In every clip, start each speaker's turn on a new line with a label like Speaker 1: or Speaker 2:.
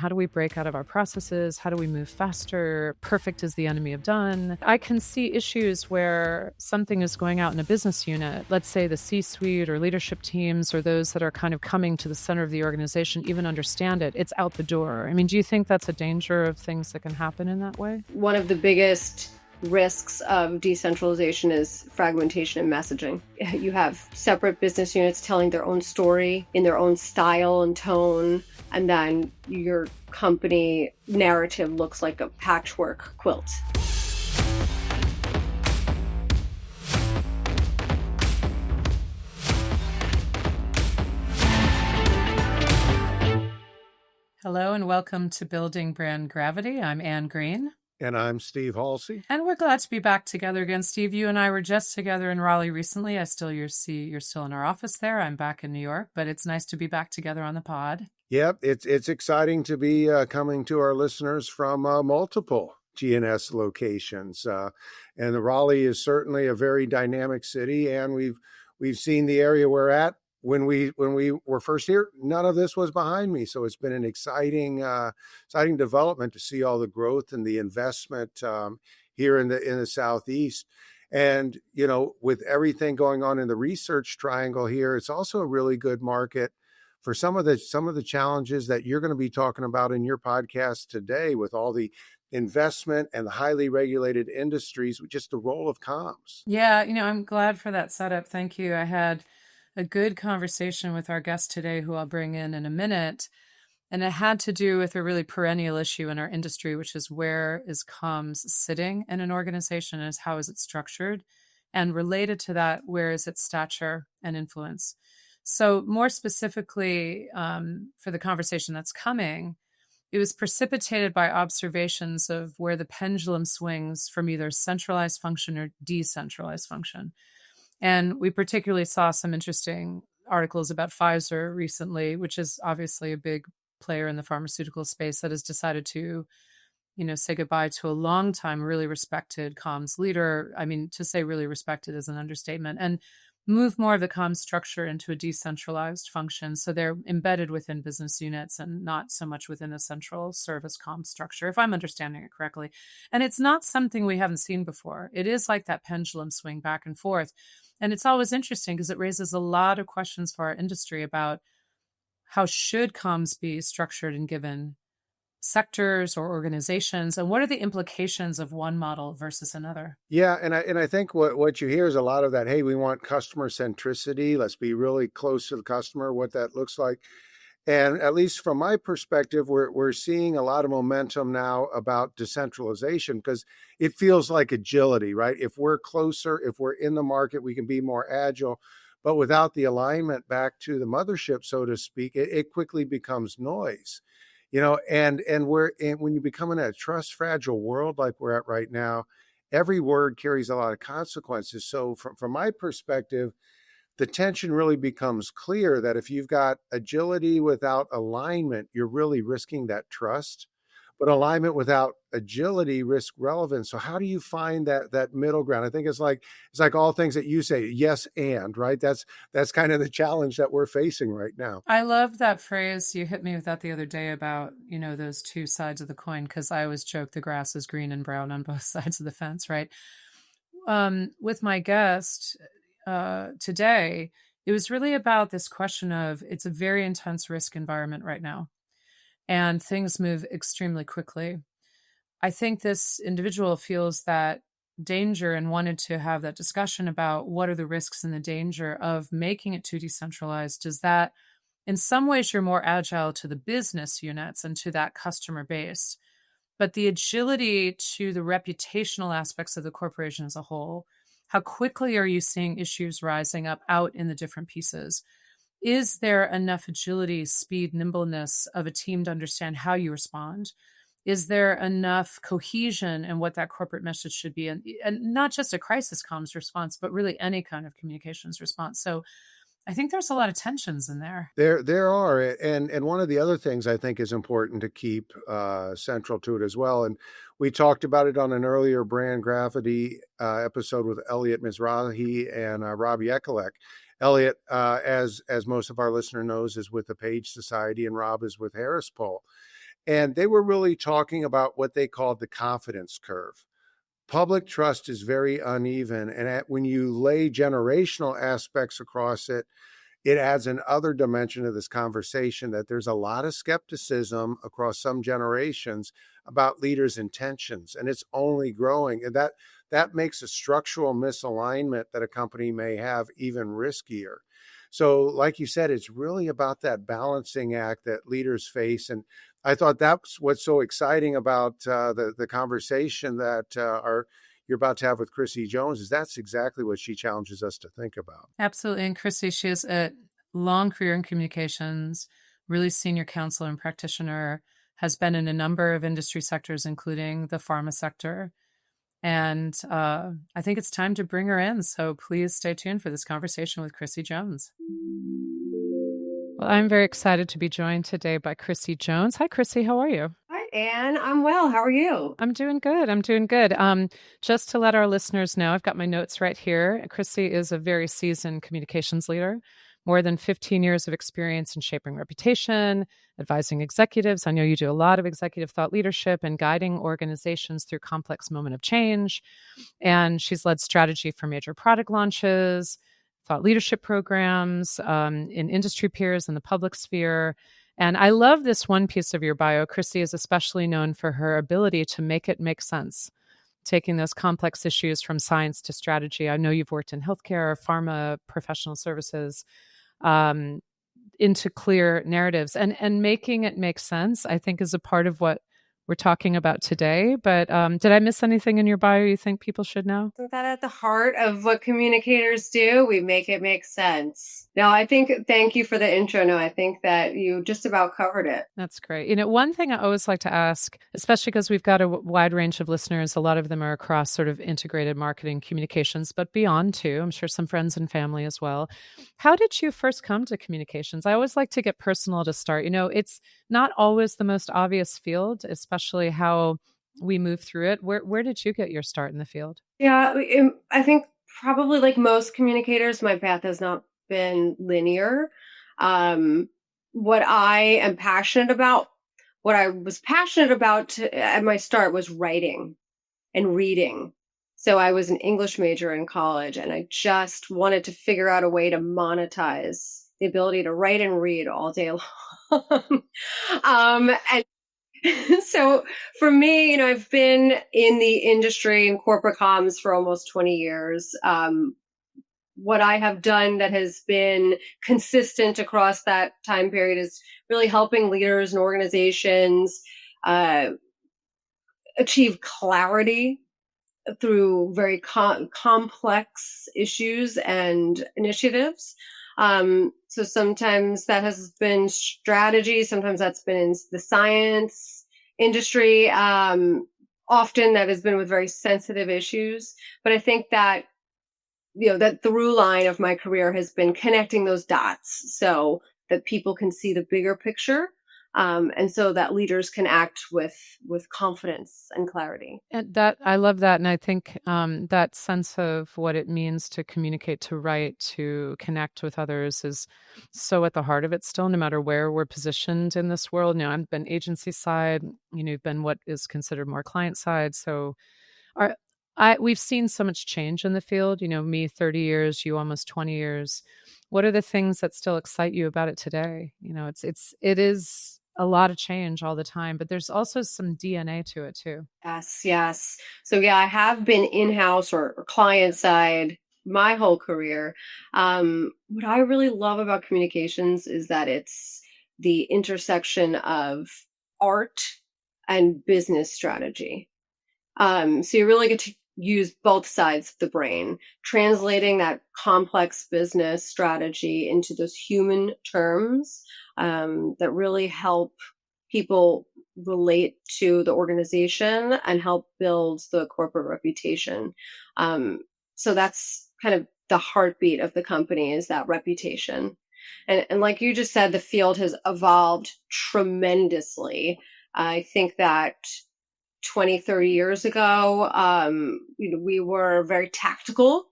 Speaker 1: How do we break out of our processes? How do we move faster? Perfect is the enemy of done. I can see issues where something is going out in a business unit, let's say the C-suite or leadership teams or those that are kind of coming to the center of the organization even understand it. It's out the door. I mean, do you think that's a danger of things that can happen in that way?
Speaker 2: One of the biggest risks of decentralization is fragmentation and messaging. You have separate business units telling their own story in their own style and tone, and then your company narrative looks like a patchwork quilt.
Speaker 1: Hello and welcome to Building Brand Gravity. I'm Anne Green.
Speaker 3: And I'm Steve Halsey.
Speaker 1: And we're glad to be back together again. Steve, you and I were just together in Raleigh recently. I still see you're still in our office there. I'm back in New York, but it's nice to be back together on the pod.
Speaker 3: Yep, it's exciting to be coming to our listeners from multiple GNS locations. And Raleigh is certainly a very dynamic city, and we've seen the area we're at. When we were first here, none of this was behind me. So it's been an exciting development to see all the growth and the investment here in the Southeast. And, you know, with everything going on in the research triangle here, it's also a really good market for some of the challenges that you're going to be talking about in your podcast today, with all the investment and the highly regulated industries, with just the role of comms.
Speaker 1: Yeah, you know, I'm glad for that setup. Thank you. I had a good conversation with our guest today, who I'll bring in a minute. And it had to do with a really perennial issue in our industry, which is where is comms sitting in an organization, and how is it structured? And related to that, where is its stature and influence? So more specifically, for the conversation that's coming, it was precipitated by observations of where the pendulum swings from either centralized function or decentralized function. And we particularly saw some interesting articles about Pfizer recently, which is obviously a big player in the pharmaceutical space that has decided to, you know, say goodbye to a long time really respected comms leader. I mean, to say really respected is an understatement, and move more of the comms structure into a decentralized function. So they're embedded within business units and not so much within a central service comms structure, if I'm understanding it correctly. And it's not something we haven't seen before. It is like that pendulum swing back and forth. And it's always interesting because it raises a lot of questions for our industry about how should comms be structured in given sectors or organizations, and what are the implications of one model versus another?
Speaker 3: Yeah, and I think what you hear is a lot of that. Hey, we want customer centricity. Let's be really close to the customer, what that looks like. And at least from my perspective, we're seeing a lot of momentum now about decentralization, because it feels like agility, right? If we're closer, if we're in the market, we can be more agile. But without the alignment back to the mothership, so to speak, it quickly becomes noise. You know, and when you become in a trust fragile world like we're at right now, every word carries a lot of consequences. So from my perspective, the tension really becomes clear that if you've got agility without alignment, you're really risking that trust. But alignment without agility risks relevance. So how do you find that middle ground? I think it's like all things that you say, yes, and, right? That's kind of the challenge that we're facing right now.
Speaker 1: I love that phrase. You hit me with that the other day about, you know, those two sides of the coin, because I always joke the grass is green and brown on both sides of the fence, right? With my guest today, it was really about this question of, it's a very intense risk environment right now, and things move extremely quickly. I think this individual feels that danger and wanted to have that discussion about what are the risks and the danger of making it too decentralized. Is that in some ways you're more agile to the business units and to that customer base, but the agility to the reputational aspects of the corporation as a whole, how quickly are you seeing issues rising up out in the different pieces? Is there enough agility, speed, nimbleness of a team to understand how you respond? Is there enough cohesion in what that corporate message should be? And not just a crisis comms response, but really any kind of communications response. So I think there's a lot of tensions in there.
Speaker 3: There are. And one of the other things I think is important to keep central to it as well. And we talked about it on an earlier Brand Gravity episode with Elliot Mizrahi and Robbie Ekelek. Elliot, as most of our listener knows, is with the Page Society, and Rob is with Harris Poll. And they were really talking about what they called the confidence curve. Public trust is very uneven. And when you lay generational aspects across it, it adds another dimension to this conversation that there's a lot of skepticism across some generations about leaders' intentions, and it's only growing. And that makes a structural misalignment that a company may have even riskier. So, like you said, it's really about that balancing act that leaders face. And I thought that's what's so exciting about the conversation that you're about to have with Chrissy Jones, is that's exactly what she challenges us to think about.
Speaker 1: Absolutely. And Chrissy, she has a long career in communications, really senior counsel and practitioner, has been in a number of industry sectors, including the pharma sector. And I think it's time to bring her in. So please stay tuned for this conversation with Chrissy Jones. Well, I'm very excited to be joined today by Chrissy Jones. Hi, Chrissy. How are you?
Speaker 2: Hi, Anne. I'm well. How are you?
Speaker 1: I'm doing good. I'm doing good. Just to let our listeners know, I've got my notes right here. Chrissy is a very seasoned communications leader, more than 15 years of experience in shaping reputation, advising executives. I know you do a lot of executive thought leadership and guiding organizations through complex moment of change. And she's led strategy for major product launches, thought leadership programs in industry peers in the public sphere. And I love this one piece of your bio. Chrissy is especially known for her ability to make it make sense, taking those complex issues from science to strategy. I know you've worked in healthcare, pharma, professional services, into clear narratives, and making it make sense, I think, is a part of what we're talking about today. But did I miss anything in your bio you think people should know?
Speaker 2: Isn't that at the heart of what communicators do? We make it make sense. No, thank you for the intro. No, I think that you just about covered it.
Speaker 1: That's great. One thing I always like to ask, especially because we've got a wide range of listeners, a lot of them are across sort of integrated marketing communications, but beyond too. I'm sure some friends and family as well. How did you first come to communications? I always like to get personal to start. It's not always the most obvious field, especially how we move through it. Where did you get your start in the field?
Speaker 2: Yeah, I think probably like most communicators, my path has not been linear. What I am passionate about, what I was passionate about at my start was writing and reading. So I was an English major in college, and I just wanted to figure out a way to monetize the ability to write and read all day long. And so for me, I've been in the industry in corporate comms for almost 20 years. What I have done that has been consistent across that time period is really helping leaders and organizations achieve clarity through very complex issues and initiatives. So sometimes that has been strategy, sometimes that's been in the science industry. Often that has been with very sensitive issues. But I think that, that through line of my career has been connecting those dots so that people can see the bigger picture. And so that leaders can act with confidence and clarity.
Speaker 1: And that I love that, and I think that sense of what it means to communicate, to write, to connect with others is so at the heart of it still, no matter where we're positioned in this world. I've been agency side, you've been what is considered more client side. So we've seen so much change in the field. Me 30 years, you almost 20 years. What are the things that still excite you about it today? It is a lot of change all the time, but there's also some DNA to it too.
Speaker 2: Yes. So I have been in-house or client side my whole career. What I really love about communications is that it's the intersection of art and business strategy. So you really get to use both sides of the brain, translating that complex business strategy into those human terms that really help people relate to the organization and help build the corporate reputation. So that's kind of the heartbeat of the company, is that reputation. And like you just said, the field has evolved tremendously. I think that 20, 30 years ago, we were very tactically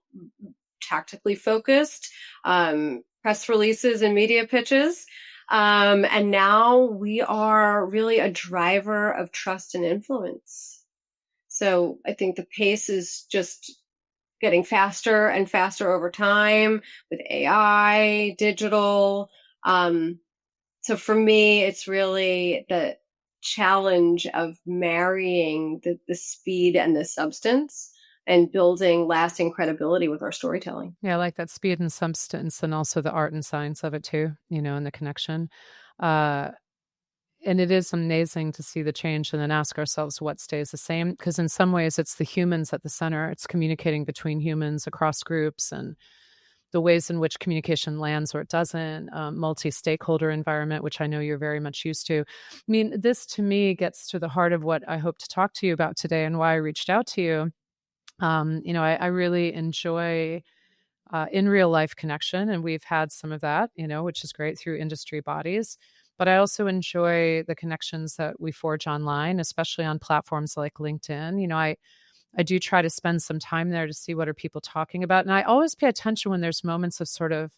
Speaker 2: focused, press releases and media pitches. And now we are really a driver of trust and influence. So I think the pace is just getting faster and faster over time with AI, digital. So for me, it's really the challenge of marrying the speed and the substance and building lasting credibility with our storytelling.
Speaker 1: Yeah, I like that speed and substance and also the art and science of it too, and the connection. Uh, and it is amazing to see the change and then ask ourselves what stays the same. Because in some ways, it's the humans at the center. It's communicating between humans across groups and the ways in which communication lands or it doesn't, multi-stakeholder environment, which I know you're very much used to. I mean, this to me gets to the heart of what I hope to talk to you about today and why I reached out to you. I really enjoy in real life connection, and we've had some of that, which is great through industry bodies. But I also enjoy the connections that we forge online, especially on platforms like LinkedIn. I do try to spend some time there to see what are people talking about. And I always pay attention when there's moments of sort of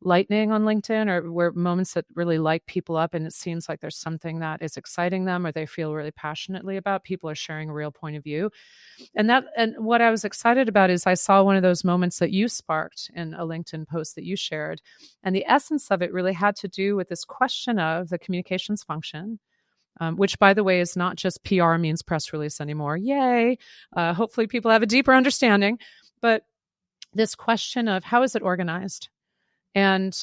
Speaker 1: lightning on LinkedIn or where moments that really light people up and it seems like there's something that is exciting them or they feel really passionately about. People are sharing a real point of view. And what I was excited about is I saw one of those moments that you sparked in a LinkedIn post that you shared. And the essence of it really had to do with this question of the communications function, which, by the way, is not just PR means press release anymore. Yay. Hopefully people have a deeper understanding. But this question of how is it organized? And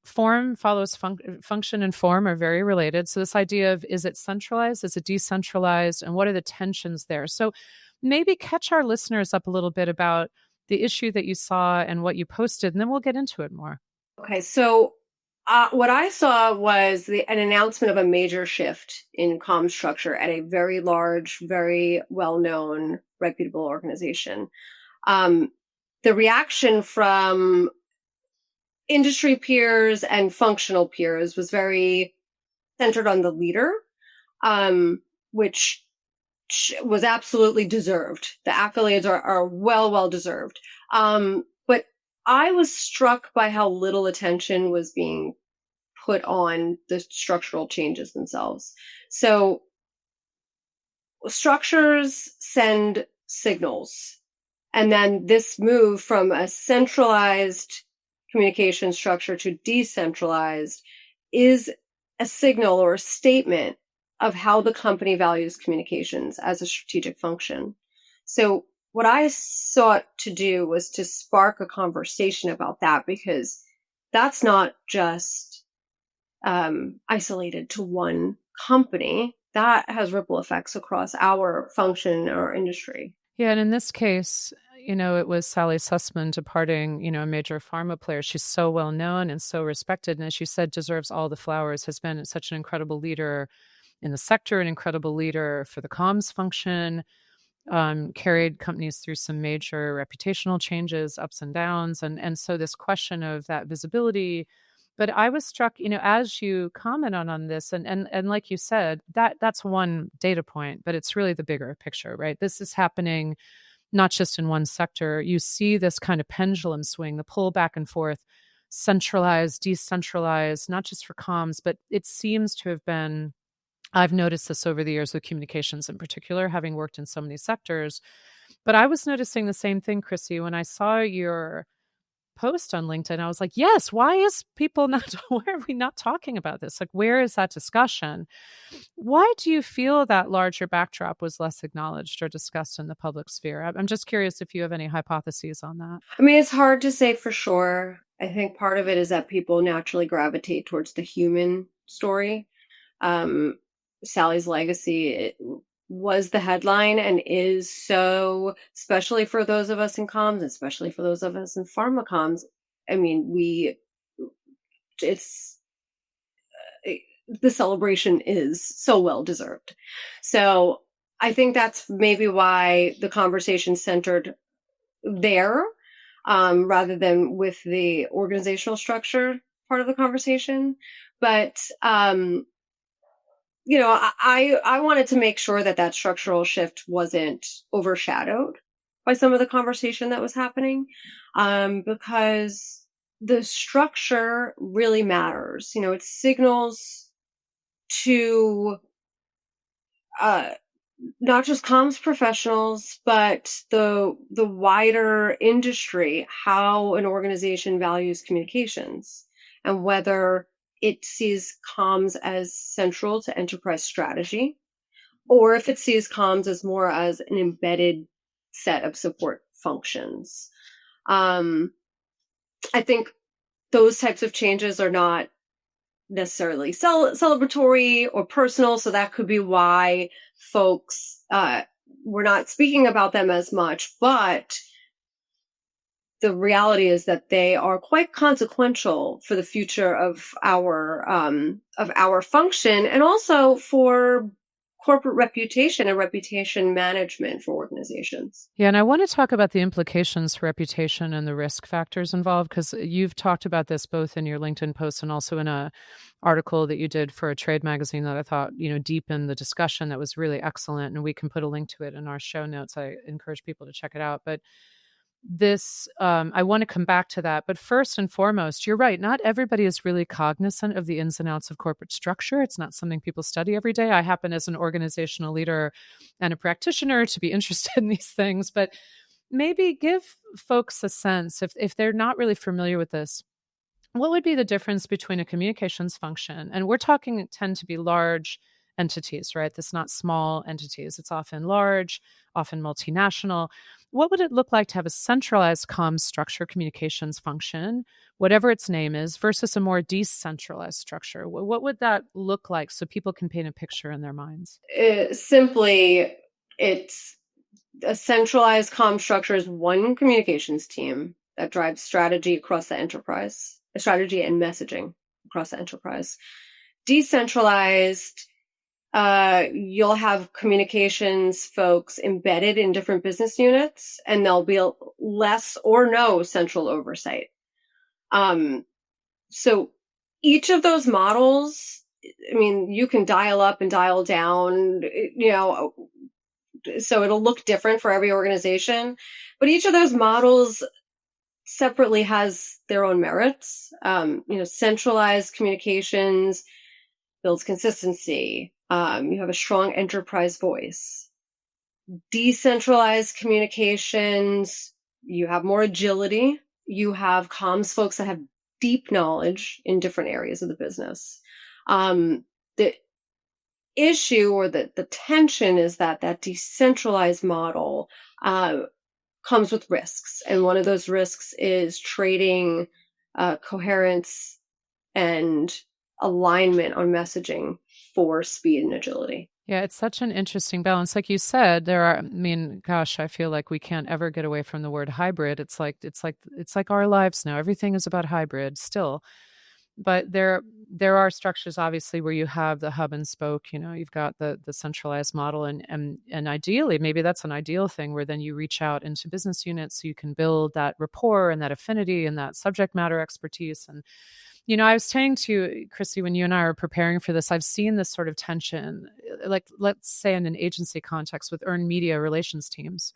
Speaker 1: form follows function and form are very related. So this idea of is it centralized? Is it decentralized? And what are the tensions there? So maybe catch our listeners up a little bit about the issue that you saw and what you posted, and then we'll get into it more.
Speaker 2: Okay, so what I saw was an announcement of a major shift in comm structure at a very large, very well-known, reputable organization. The reaction from industry peers and functional peers was very centered on the leader, which was absolutely deserved. The accolades are well deserved. But I was struck by how little attention was being put on the structural changes themselves. So structures send signals. And then this move from a centralized communication structure to decentralized is a signal or a statement of how the company values communications as a strategic function. So what I sought to do was to spark a conversation about that, because that's not just isolated to one company. That has ripple effects across our function or industry.
Speaker 1: Yeah, and in this case, it was Sally Sussman departing, a major pharma player. She's so well known and so respected, and as you said, deserves all the flowers, has been such an incredible leader in the sector, an incredible leader for the comms function, carried companies through some major reputational changes, ups and downs. And so this question of that visibility. But I was struck, as you comment on this, and like you said, that's one data point, but it's really the bigger picture, right? This is happening not just in one sector. You see this kind of pendulum swing, the pull back and forth, centralized, decentralized, not just for comms, but it seems to have been, I've noticed this over the years with communications in particular, having worked in so many sectors. But I was noticing the same thing, Chrissy, when I saw your post on LinkedIn. I was like, yes, why are we not talking about this? Like, where is that discussion? Why do you feel that larger backdrop was less acknowledged or discussed in the public sphere? I'm just curious if you have any hypotheses on that.
Speaker 2: I mean, it's hard to say for sure. I think part of it is that people naturally gravitate towards the human story. Sally's legacy was the headline and is so, especially for those of us in comms, especially for those of us in pharma comms. I mean, the celebration is so well deserved. So I think that's maybe why the conversation centered there, rather than with the organizational structure part of the conversation. But I wanted to make sure that structural shift wasn't overshadowed by some of the conversation that was happening, because the structure really matters. It signals to not just comms professionals, but the wider industry, how an organization values communications and whether it sees comms as central to enterprise strategy, or if it sees comms as more as an embedded set of support functions. I think those types of changes are not necessarily celebratory or personal, so that could be why folks we're not speaking about them as much, but the reality is that they are quite consequential for the future of our function, and also for corporate reputation and reputation management for organizations.
Speaker 1: Yeah, and I want to talk about the implications for reputation and the risk factors involved, because you've talked about this both in your LinkedIn post and also in a article that you did for a trade magazine that I thought, deepened the discussion. That was really excellent, and we can put a link to it in our show notes. I encourage people to check it out. But this, I want to come back to that. But first and foremost, you're right. Not everybody is really cognizant of the ins and outs of corporate structure. It's not something people study every day. I happen, as an organizational leader and a practitioner, to be interested in these things. But maybe give folks a sense, if they're not really familiar with this, what would be the difference between a communications function, and we're talking tend to be large entities, right? That's not small entities. It's often large, often multinational. What would it look like to have a centralized comms structure, communications function, whatever its name is, versus a more decentralized structure? What would that look like so people can paint a picture in their minds?
Speaker 2: Simply, it's a centralized comm structure is one communications team that drives strategy across the enterprise, strategy and messaging across the enterprise. Decentralized, you'll have communications folks embedded in different business units, and there'll be less or no central oversight. So each of those models, you can dial up and dial down, so it'll look different for every organization, but each of those models separately has their own merits. Centralized communications builds consistency. You have a strong enterprise voice. Decentralized communications, you have more agility. You have comms folks that have deep knowledge in different areas of the business. The issue, or the tension, is that decentralized model comes with risks. And one of those risks is trading coherence and alignment on messaging for speed and agility.
Speaker 1: Yeah, it's such an interesting balance. Like you said, there are, gosh, I feel like we can't ever get away from the word hybrid. It's like our lives now. Everything is about hybrid still. But there are structures, obviously, where you have the hub and spoke. You've got the centralized model, and ideally, maybe that's an ideal thing, where then you reach out into business units so you can build that rapport and that affinity and that subject matter expertise. And I was saying to Chrissy, when you and I were preparing for this, I've seen this sort of tension, like, let's say in an agency context with earned media relations teams.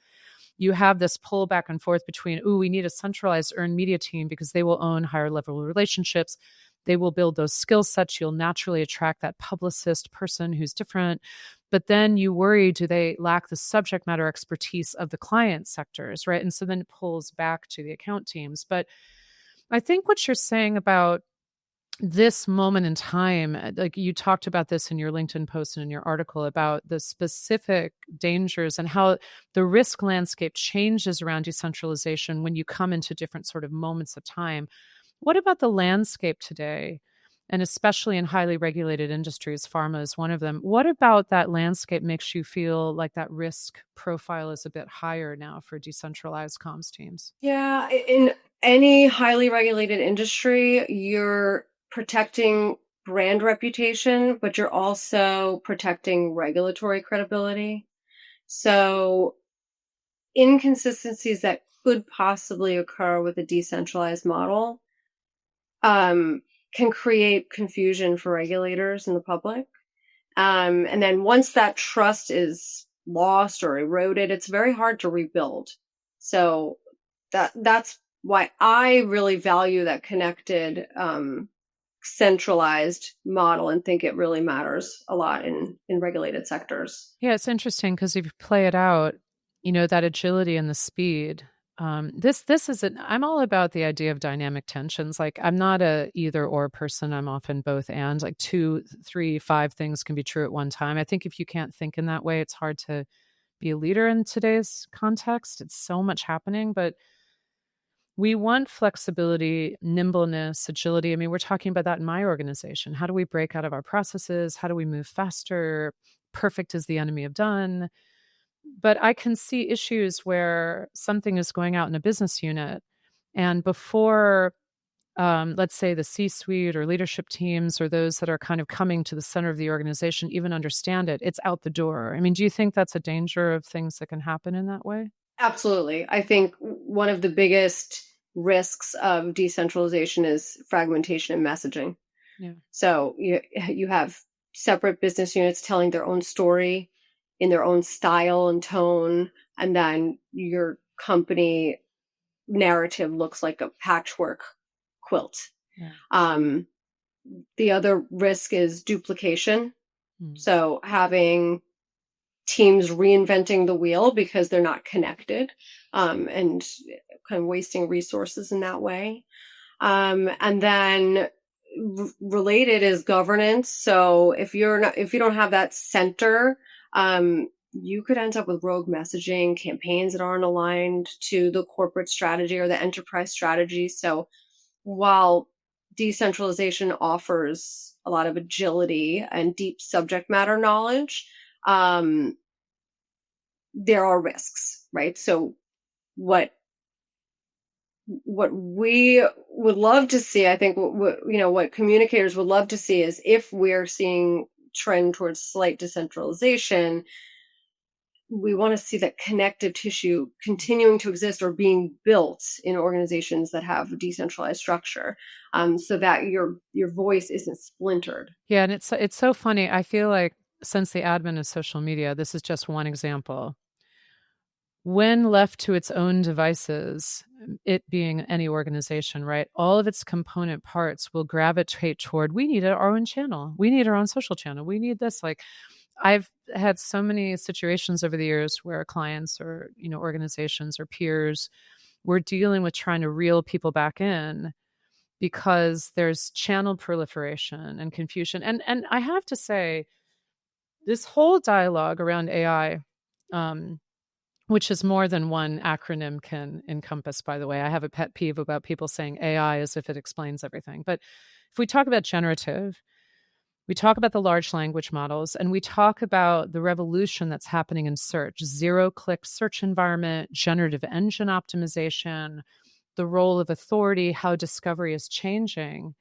Speaker 1: You have this pull back and forth between, we need a centralized earned media team because they will own higher level relationships. They will build those skill sets. You'll naturally attract that publicist person who's different. But then you worry, do they lack the subject matter expertise of the client sectors, right? And so then it pulls back to the account teams. But I think what you're saying about this moment in time, like you talked about this in your LinkedIn post and in your article about the specific dangers and how the risk landscape changes around decentralization when you come into different sort of moments of time. What about the landscape today? And especially in highly regulated industries, pharma is one of them. What about that landscape makes you feel like that risk profile is a bit higher now for decentralized comms teams?
Speaker 2: Yeah, in any highly regulated industry, you're protecting brand reputation, but you're also protecting regulatory credibility. So inconsistencies that could possibly occur with a decentralized model can create confusion for regulators and the public. And then once that trust is lost or eroded, it's very hard to rebuild. So that's why I really value that connected, centralized model and think it really matters a lot in regulated sectors.
Speaker 1: Yeah, it's interesting because if you play it out, that agility and the speed. This isn't. I'm all about the idea of dynamic tensions. Like I'm not a either or person. I'm often both and. Like two, three, five things can be true at one time. I think if you can't think in that way, it's hard to be a leader in today's context. It's so much happening, but we want flexibility, nimbleness, agility. I mean, we're talking about that in my organization. How do we break out of our processes? How do we move faster? Perfect is the enemy of done. But I can see issues where something is going out in a business unit, and before, let's say, the C suite or leadership teams or those that are kind of coming to the center of the organization even understand it, it's out the door. I mean, do you think that's a danger of things that can happen in that way?
Speaker 2: Absolutely. I think one of the biggest risks of decentralization is fragmentation and messaging.
Speaker 1: Yeah.
Speaker 2: So you have separate business units telling their own story in their own style and tone, and then your company narrative looks like a patchwork quilt.
Speaker 1: Yeah.
Speaker 2: The other risk is duplication.
Speaker 1: Mm.
Speaker 2: So having teams reinventing the wheel because they're not connected, and kind of wasting resources in that way. And then related is governance. So if you don't have that center, you could end up with rogue messaging, campaigns that aren't aligned to the corporate strategy or the enterprise strategy. So while decentralization offers a lot of agility and deep subject matter knowledge, there are risks, right? So what we would love to see, I think, what communicators would love to see is if we're seeing trend towards slight decentralization, we want to see that connective tissue continuing to exist or being built in organizations that have a decentralized structure, so that your voice isn't splintered.
Speaker 1: Yeah, and it's so funny. I feel like since the advent of social media, this is just one example. When left to its own devices, it being any organization, right? All of its component parts will gravitate toward, we need our own channel. We need our own social channel. We need this. Like I've had so many situations over the years where clients or, organizations or peers were dealing with trying to reel people back in because there's channel proliferation and confusion. And I have to say, this whole dialogue around AI, which is more than one acronym can encompass, by the way. I have a pet peeve about people saying AI as if it explains everything. But if we talk about generative, we talk about the large language models, and we talk about the revolution that's happening in search, zero-click search environment, generative engine optimization, the role of authority, how discovery is changing.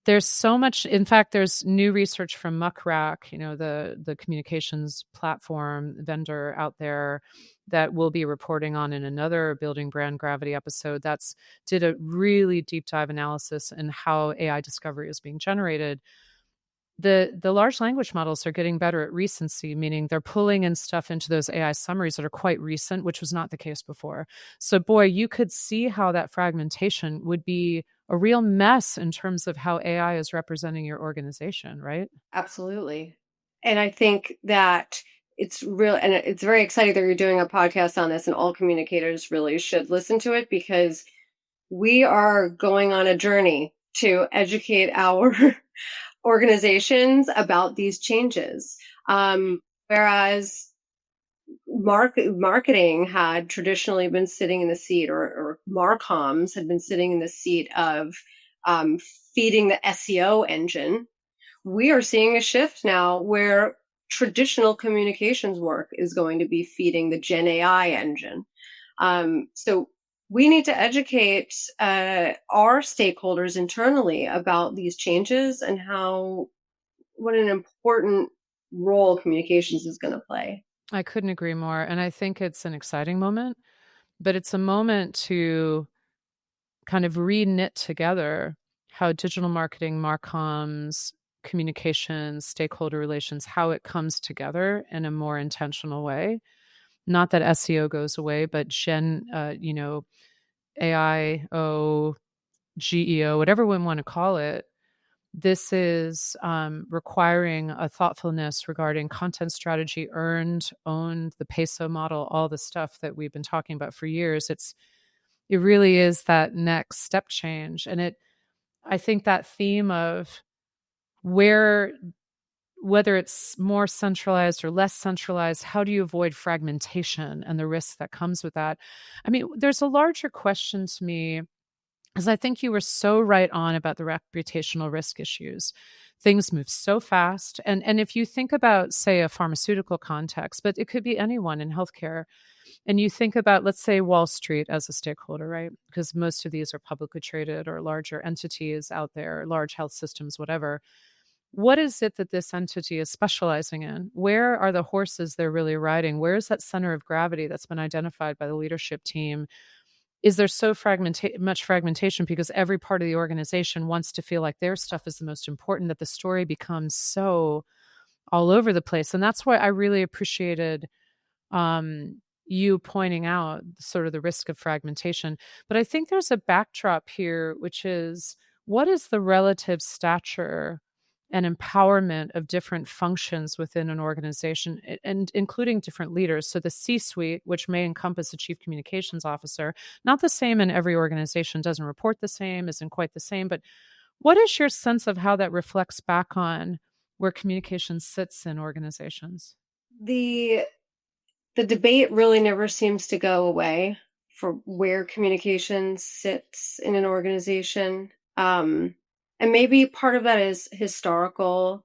Speaker 1: There's so much. In fact, there's new research from Muckrack, the communications platform vendor out there, that we'll be reporting on in another Building Brand Gravity episode. That's did a really deep dive analysis in how AI discovery is being generated. The large language models are getting better at recency, meaning they're pulling in stuff into those AI summaries that are quite recent, which was not the case before. So boy, you could see how that fragmentation would be a real mess in terms of how AI is representing your organization, right?
Speaker 2: Absolutely. And I think that it's real, and it's very exciting that you're doing a podcast on this, and all communicators really should listen to it, because we are going on a journey to educate our organizations about these changes. Whereas marketing had traditionally been sitting in the seat, or marcoms had been sitting in the seat of, feeding the SEO engine, we are seeing a shift now where traditional communications work is going to be feeding the Gen AI engine. So we need to educate our stakeholders internally about these changes and what an important role communications is going to play.
Speaker 1: I couldn't agree more. And I think it's an exciting moment, but it's a moment to kind of re-knit together how digital marketing, marcoms, communications, stakeholder relations, how it comes together in a more intentional way. Not that SEO goes away, but AIO, GEO, whatever we want to call it, this is requiring a thoughtfulness regarding content strategy, earned, owned, the peso model, all the stuff that we've been talking about for years. It really is that next step change. And I think that theme of whether it's more centralized or less centralized, how do you avoid fragmentation and the risk that comes with that? I mean, there's a larger question to me, because I think you were so right on about the reputational risk issues. Things move so fast. And if you think about, say, a pharmaceutical context, but it could be anyone in healthcare, and you think about, let's say, Wall Street as a stakeholder, right? Because most of these are publicly traded or larger entities out there, large health systems, whatever. What is it that this entity is specializing in? Where are the horses they're really riding? Where is that center of gravity that's been identified by the leadership team? Is there so much fragmentation because every part of the organization wants to feel like their stuff is the most important, that the story becomes so all over the place? And that's why I really appreciated you pointing out sort of the risk of fragmentation. But I think there's a backdrop here, which is, what is the relative stature and empowerment of different functions within an organization, and including different leaders? So the C-suite, which may encompass a chief communications officer, not the same in every organization, doesn't report the same, isn't quite the same. But what is your sense of how that reflects back on where communication sits in organizations?
Speaker 2: The debate really never seems to go away for where communication sits in an organization. And maybe part of that is historical,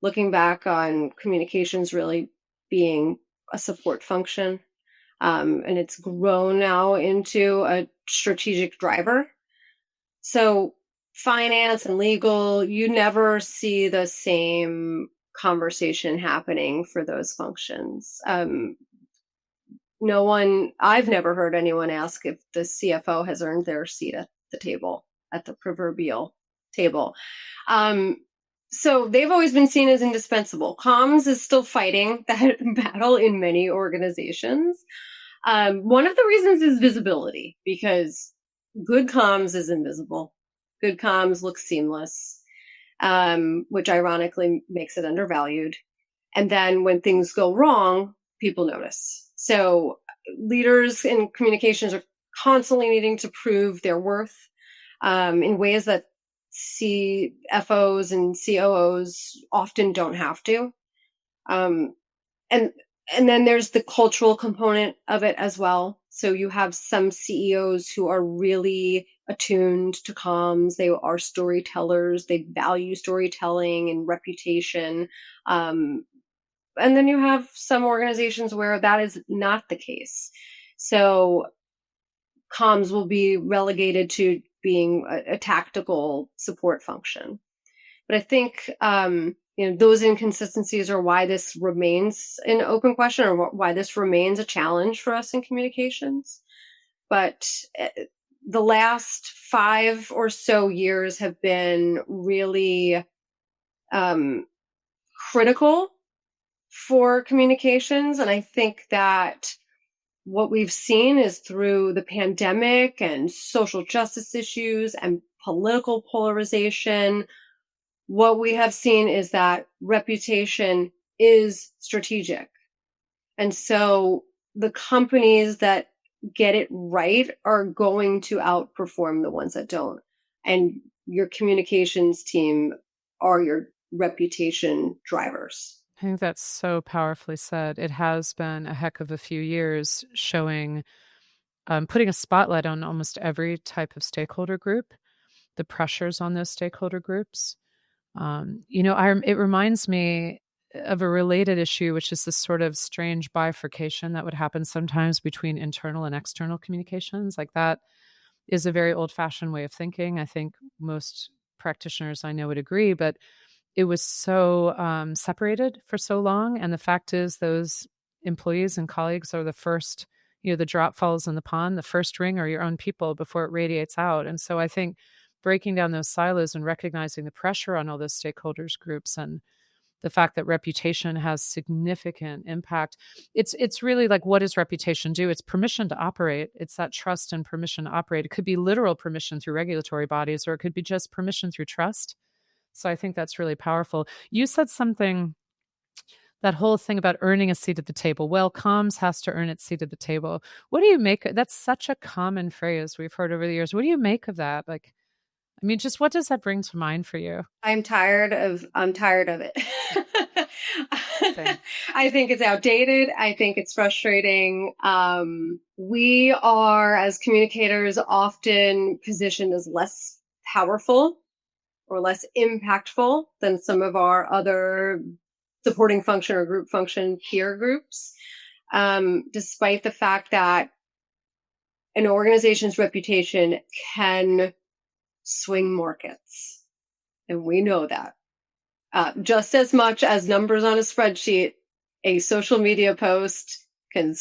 Speaker 2: looking back on communications really being a support function. And it's grown now into a strategic driver. So finance and legal, you never see the same conversation happening for those functions. I've never heard anyone ask if the CFO has earned their seat at the table, at the proverbial table. So they've always been seen as indispensable. Comms is still fighting that battle in many organizations. One of the reasons is visibility, because good comms is invisible. Good comms looks seamless, which ironically makes it undervalued. And then when things go wrong, people notice. So leaders in communications are constantly needing to prove their worth in ways that CFOs and COOs often don't have to. And then there's the cultural component of it as well. So you have some CEOs who are really attuned to comms. They are storytellers. They value storytelling and reputation. And then you have some organizations where that is not the case. So comms will be relegated to being a tactical support function. But I think those inconsistencies are why this remains an open question, or why this remains a challenge for us in communications. But the last 5 or so years have been really critical for communications. And I think that what we've seen is, through the pandemic and social justice issues and political polarization, what we have seen is that reputation is strategic. And so the companies that get it right are going to outperform the ones that don't. And your communications team are your reputation drivers.
Speaker 1: I think that's so powerfully said. It has been a heck of a few years showing, putting a spotlight on almost every type of stakeholder group, the pressures on those stakeholder groups. It reminds me of a related issue, which is this sort of strange bifurcation that would happen sometimes between internal and external communications. Like, that is a very old-fashioned way of thinking. I think most practitioners I know would agree, but it was so separated for so long. And the fact is, those employees and colleagues are the first, the drop falls in the pond, the first ring are your own people before it radiates out. And so I think breaking down those silos and recognizing the pressure on all those stakeholders groups, and the fact that reputation has significant impact. It's really like, what does reputation do? It's permission to operate. It's that trust and permission to operate. It could be literal permission through regulatory bodies, or it could be just permission through trust. So I think that's really powerful. You said something, that whole thing about earning a seat at the table. Well, comms has to earn its seat at the table. What do you make? That's such a common phrase we've heard over the years. What do you make of that? Like, I mean, just what does that bring to mind for you?
Speaker 2: I'm tired of it.
Speaker 1: Same.
Speaker 2: I think it's outdated. I think it's frustrating. We are, as communicators, often positioned as less powerful or less impactful than some of our other supporting function or group function peer groups, despite the fact that an organization's reputation can swing markets. And we know that. Just as much as numbers on a spreadsheet, a social media post can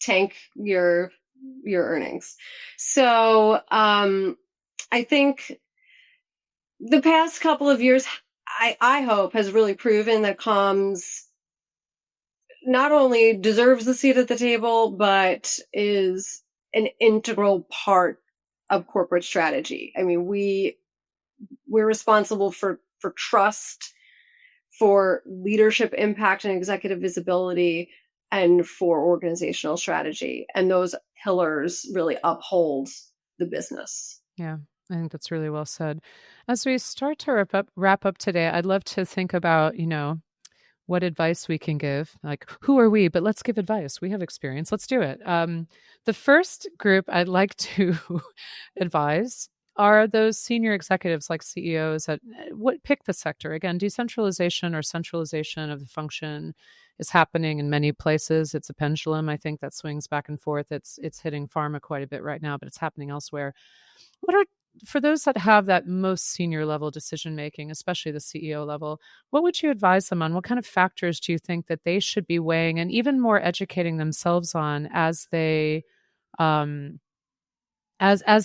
Speaker 2: tank your earnings. So I think the past couple of years, I hope, has really proven that comms not only deserves the seat at the table, but is an integral part of corporate strategy. I mean, we're responsible for trust, for leadership impact and executive visibility, and for organizational strategy. And those pillars really uphold the business.
Speaker 1: Yeah, I think that's really well said. As we start to wrap up today, I'd love to think about, what advice we can give. Like, who are we? But let's give advice. We have experience. Let's do it. The first group I'd like to advise are those senior executives, like CEOs, that pick the sector. Again, decentralization or centralization of the function is happening in many places. It's a pendulum, I think, that swings back and forth. It's hitting pharma quite a bit right now, but it's happening elsewhere. For those that have that most senior level decision making, especially the CEO level, what would you advise them on? What kind of factors do you think that they should be weighing and even more educating themselves on as they as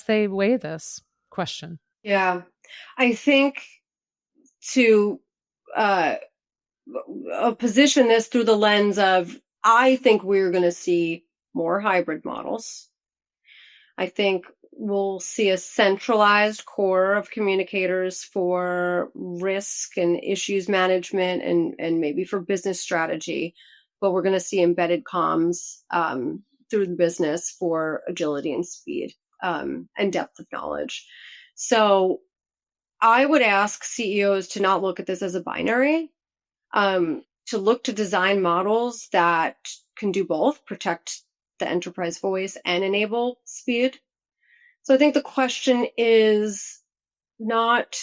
Speaker 1: they weigh this question?
Speaker 2: Yeah, I think to position this through the lens of, I think we're going to see more hybrid models. I think we'll see a centralized core of communicators for risk and issues management and maybe for business strategy, but we're going to see embedded comms through the business for agility and speed and depth of knowledge. So I would ask CEOs to not look at this as a binary, to look to design models that can do both, protect the enterprise voice and enable speed. So I think the question is not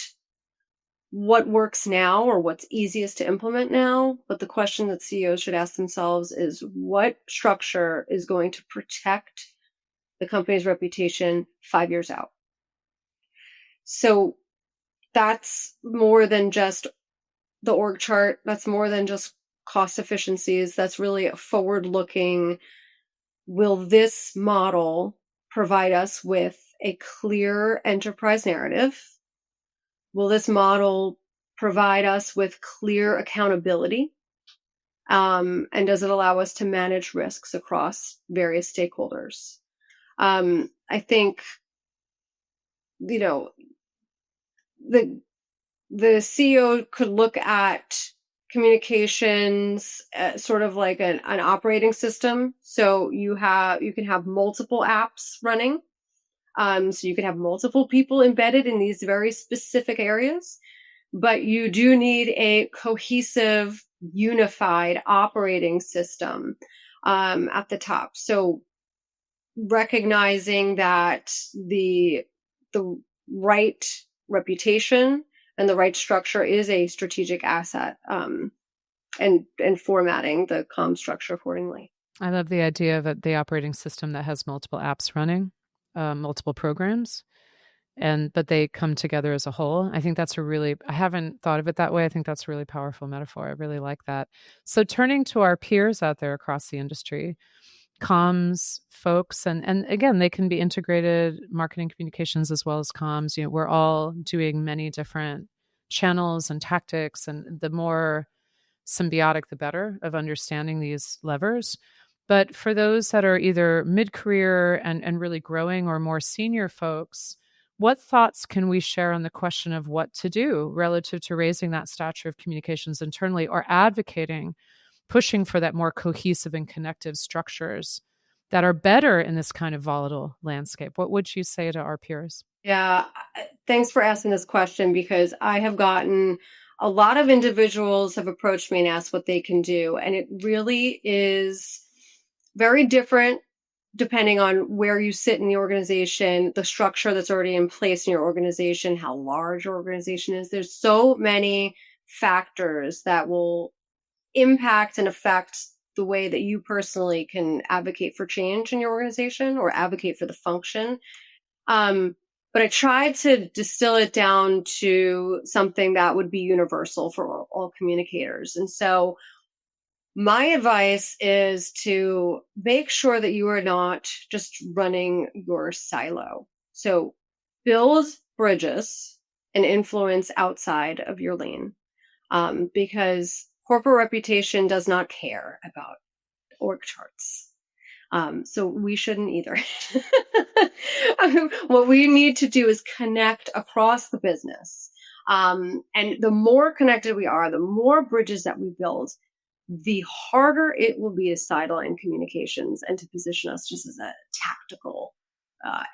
Speaker 2: what works now or what's easiest to implement now, but the question that CEOs should ask themselves is, what structure is going to protect the company's reputation 5 years out? So that's more than just the org chart. That's more than just cost efficiencies. That's really a forward-looking, will this model provide us with a clear enterprise narrative? Will this model provide us with clear accountability? And does it allow us to manage risks across various stakeholders? I think, the CEO could look at communications sort of like an operating system. So you can have multiple apps running. So you can have multiple people embedded in these very specific areas, but you do need a cohesive, unified operating system at the top. So recognizing that the right reputation and the right structure is a strategic asset, and formatting the comm structure accordingly.
Speaker 1: I love the idea of the operating system that has multiple apps running, multiple programs, but they come together as a whole. I think that's I haven't thought of it that way. I think that's a really powerful metaphor. I really like that. So turning to our peers out there across the industry, comms folks, and again, they can be integrated, marketing communications as well as comms. We're all doing many different channels and tactics, and the more symbiotic, the better, of understanding these levers. But for those that are either mid-career and really growing, or more senior folks, what thoughts can we share on the question of what to do relative to raising that stature of communications internally, or advocating, pushing for that more cohesive and connective structures that are better in this kind of volatile landscape? What would you say to our peers?
Speaker 2: Yeah, thanks for asking this question, because I have gotten a lot of individuals have approached me and asked what they can do. And it really is very different depending on where you sit in the organization, the structure that's already in place in your organization, how large your organization is. There's so many factors that will impact and affect the way that you personally can advocate for change in your organization or advocate for the function. But I tried to distill it down to something that would be universal for all communicators. And so my advice is to make sure that you are not just running your silo. So build bridges and influence outside of your lane, because corporate reputation does not care about org charts. So we shouldn't either. What we need to do is connect across the business. And the more connected we are, the more bridges that we build, the harder it will be to sideline communications and to position us just as a tactical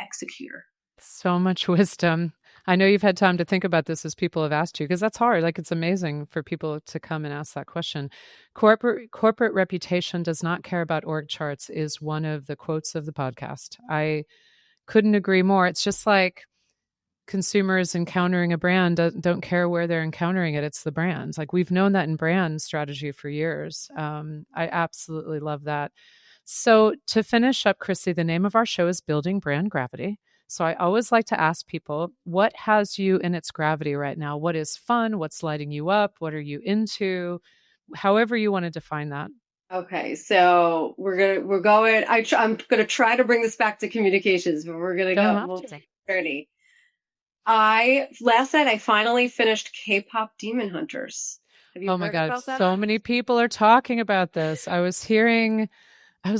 Speaker 2: executor.
Speaker 1: So much wisdom. I know you've had time to think about this as people have asked you, because that's hard. Like, it's amazing for people to come and ask that question. Corporate reputation does not care about org charts is one of the quotes of the podcast. I couldn't agree more. It's just like consumers encountering a brand don't care where they're encountering it. It's the brand. Like, we've known that in brand strategy for years. I absolutely love that. So to finish up, Chrissy, the name of our show is Building Brand Gravity. So I always like to ask people, what has you in its gravity right now? What is fun? What's lighting you up? What are you into? However you want to define that.
Speaker 2: Okay, so I'm gonna try to bring this back to communications, but we're gonna we'll take 30. Last night I finally finished K-pop Demon Hunters. Have you
Speaker 1: Oh my
Speaker 2: heard
Speaker 1: God,
Speaker 2: about that?
Speaker 1: so many people are talking about this. I was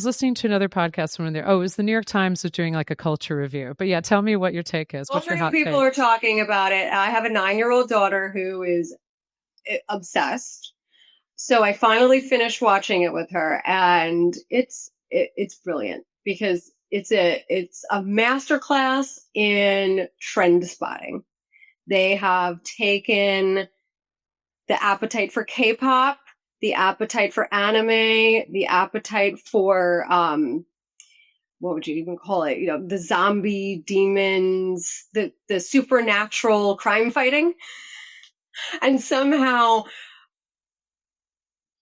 Speaker 1: listening to another podcast when there. Oh, it was the New York Times was doing like a culture review. But yeah, tell me what your take is. What's your hot take?
Speaker 2: People are talking about it. I have a 9-year-old daughter who is obsessed. So I finally finished watching it with her, and it's brilliant, because it's a masterclass in trend spotting. They have taken the appetite for K-pop, the appetite for anime, the appetite for what would you even call it? The zombie demons, the supernatural crime fighting, and somehow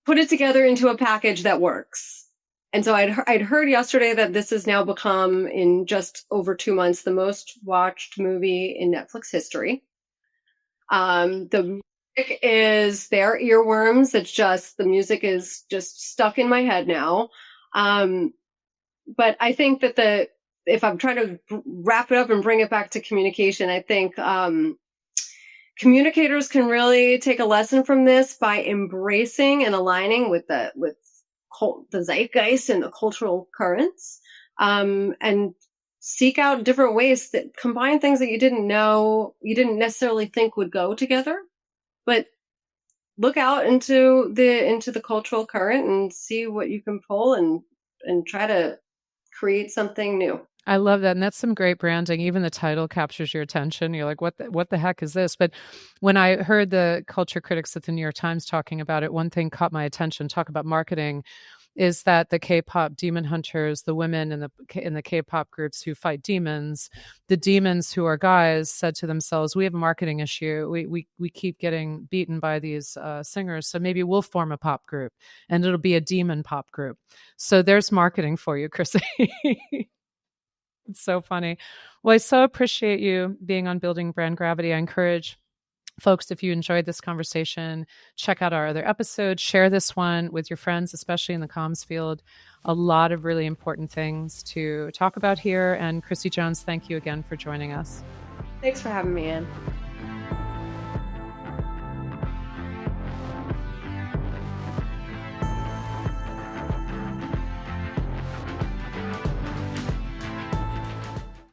Speaker 2: put it together into a package that works. And so I'd heard yesterday that this has now become, in just over 2 months, the most watched movie in Netflix history. The music is their earworms. The music is just stuck in my head now. But I think that if I'm trying to wrap it up and bring it back to communication, I think communicators can really take a lesson from this by embracing and aligning with the zeitgeist and the cultural currents, and seek out different ways that combine things that you didn't necessarily think would go together, but look out into the cultural current and see what you can pull and try to create something new.
Speaker 1: I love that. And that's some great branding. Even the title captures your attention. You're like, what the heck is this? But when I heard the culture critics at the New York Times talking about it, one thing caught my attention, talk about marketing, is that the K-pop demon hunters, the women in the K-pop groups who fight demons, the demons who are guys said to themselves, we have a marketing issue. We keep getting beaten by these singers. So maybe we'll form a pop group and it'll be a demon pop group. So there's marketing for you, Chrissy. It's so funny. Well, I so appreciate you being on Building Brand Gravity. I encourage folks, if you enjoyed this conversation, check out our other episodes, share this one with your friends, especially in the comms field. A lot of really important things to talk about here. And Chrissy Jones, thank you again for joining us.
Speaker 2: Thanks for having me, Anne.